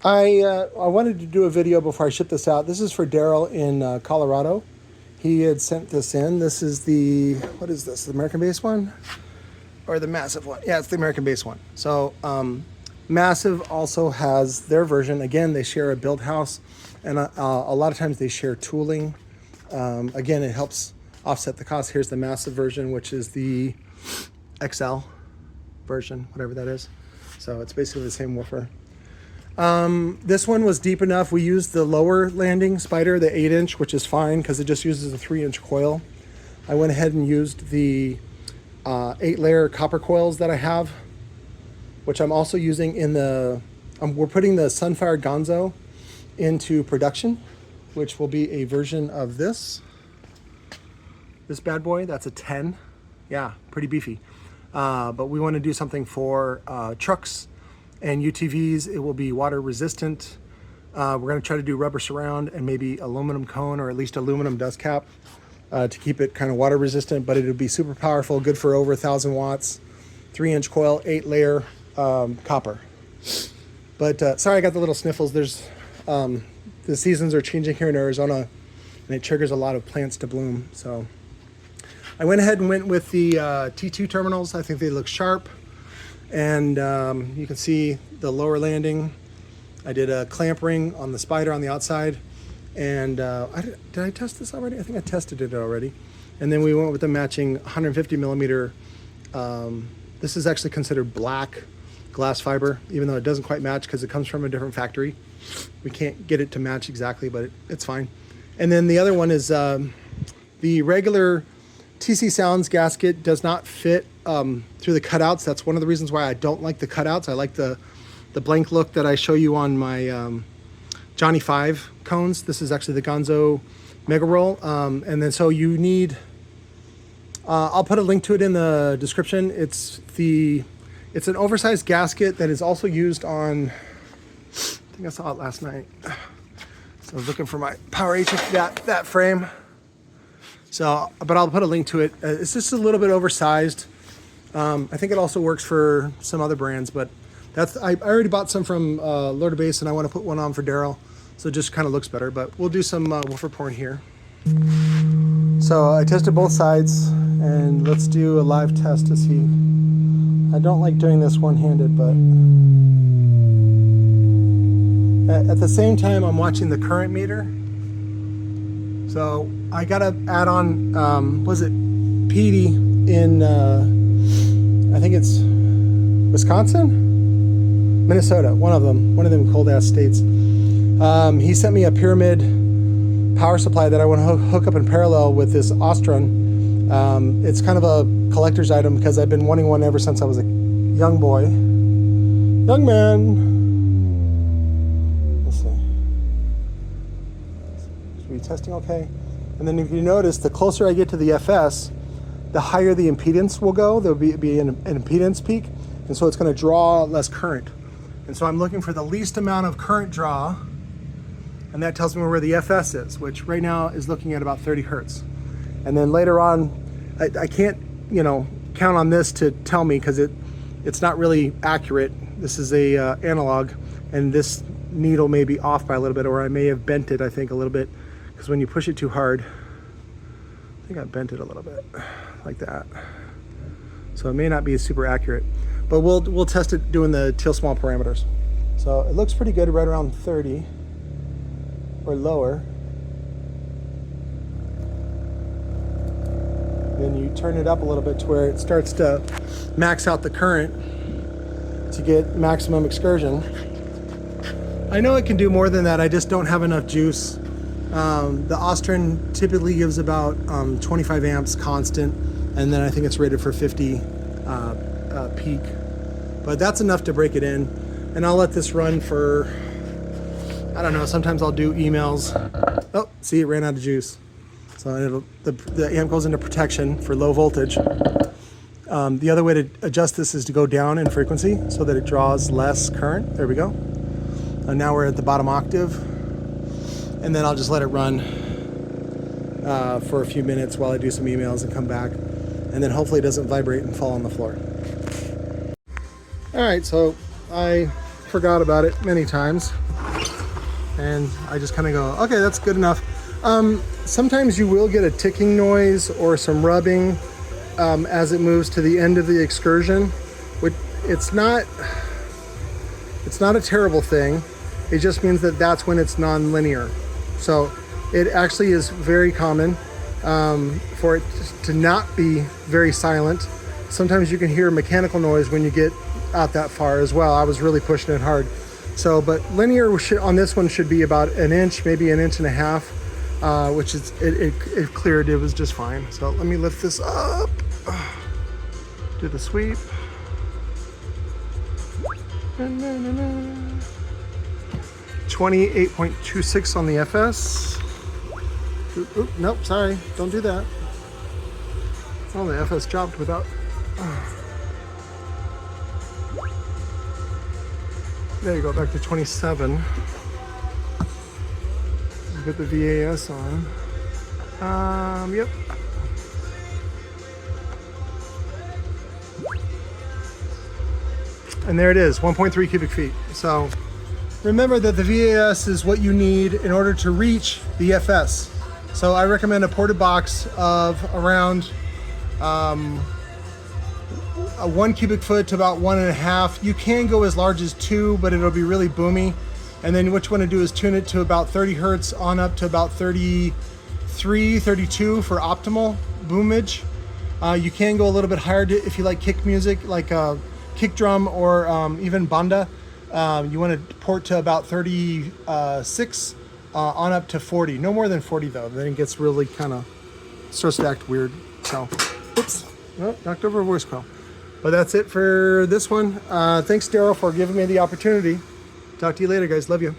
I wanted to do a video before I ship this out. This is for Daryl in Colorado. He had sent this in. This is the, what is this, the American-based one? Or the Massive one? Yeah, it's the American-based one. So Massive also has their version. Again, they share a build house, and a lot of times they share tooling. Again, it helps offset the cost. Here's the Massive version, which is the XL version, whatever that is. So it's basically the same woofer. This one was deep enough. We used the lower landing spider, the 8-inch, which is fine because it just uses a 3-inch coil. I went ahead and used the 8-layer copper coils that I have, which I'm also using in the, we're putting the Sunfire GONZO into production, which will be a version of this bad boy. That's a 10. Yeah, pretty beefy. But we want to do something for trucks and UTVs. It will be water resistant. We're going to try to do rubber surround and maybe aluminum cone, or at least aluminum dust cap, to keep it kind of water resistant, but it'll be super powerful, good for over 1,000 watts, 3-inch coil, 8-layer copper. But sorry, I got the little sniffles. There's the seasons are changing here in Arizona, and it triggers a lot of plants to bloom. So I went ahead and went with the T2 terminals. I think they look sharp. And you can see the lower landing. I did a clamp ring on the spider on the outside. And did I test this already? I think I tested it already. And then we went with the matching 150 millimeter. This is actually considered black glass fiber, even though it doesn't quite match because it comes from a different factory. We can't get it to match exactly, but it's fine. And then the other one is the regular T.C.O.Z gasket does not fit through the cutouts. That's one of the reasons why I don't like the cutouts. I like the blank look that I show you on my Johnny 5 cones. This is actually the GONZO Mega Roll. And then so you need, I'll put a link to it in the description. It's an oversized gasket that is also used on, I think I saw it last night. So I was looking for my Power H, that frame. So, but I'll put a link to it. It's just a little bit oversized. I think it also works for some other brands, but I already bought some from Lord of Bass, and I want to put one on for Daryl, so it just kind of looks better. But we'll do some woofer porn here. So I tested both sides, and let's do a live test to see. I don't like doing this one-handed, but at the same time, I'm watching the current meter. So I gotta add on, was it Petey in, I think it's Wisconsin? Minnesota, one of them cold ass states. He sent me a pyramid power supply that I want to hook up in parallel with this Ostron. It's kind of a collector's item because I've been wanting one ever since I was a young boy. Young man. Let's see. Should we be testing okay? And then if you notice, the closer I get to the FS, the higher the impedance will go. There'll be an impedance peak, and so it's going to draw less current. And so I'm looking for the least amount of current draw, and that tells me where the FS is, which right now is looking at about 30 hertz. And then later on, I can't, count on this to tell me because it's not really accurate. This is a analog, and this needle may be off by a little bit, or I may have bent it, I think, a little bit, because when you push it too hard, I think I bent it a little bit, like that. So it may not be super accurate, but we'll test it doing the teal small parameters. So it looks pretty good, right around 30 or lower. Then you turn it up a little bit to where it starts to max out the current to get maximum excursion. I know it can do more than that, I just don't have enough juice. The Ostron typically gives about 25 amps constant, and then I think it's rated for 50 peak. But that's enough to break it in. And I'll let this run for, I don't know, sometimes I'll do emails. Oh, see, it ran out of juice. So the amp goes into protection for low voltage. The other way to adjust this is to go down in frequency so that it draws less current. There we go. And now we're at the bottom octave. And then I'll just let it run for a few minutes while I do some emails and come back. And then hopefully it doesn't vibrate and fall on the floor. All right, so I forgot about it many times. And I just kind of go, okay, that's good enough. Sometimes you will get a ticking noise or some rubbing as it moves to the end of the excursion, which it's not a terrible thing. It just means that that's when it's non-linear. So it actually is very common for it to not be very silent. Sometimes you can hear mechanical noise when you get out that far as well. I was really pushing it hard. So, but linear on this one should be about an inch, maybe an inch and a half, which is, it cleared, it was just fine. So let me lift this up, do the sweep. 28.26 on the FS. Oop, nope, sorry, don't do that. Oh, the FS dropped without. There you go, back to 27. Get the VAS on. Yep. And there it is, 1.3 cubic feet. So remember that the VAS is what you need in order to reach the FS. So I recommend a ported box of around a 1 cubic foot to about 1.5. You can go as large as 2, but it'll be really boomy. And then what you want to do is tune it to about 30 hertz on up to about 33, 32 for optimal boomage. You can go a little bit higher if you like kick music, like kick drum or even banda. You want to port to about 36 on up to 40. No more than 40 though. Then it gets really kind of starts to act weird. So, oops, oh, knocked over a voice coil. But that's it for this one. Thanks, Daryl, for giving me the opportunity. Talk to you later, guys. Love you.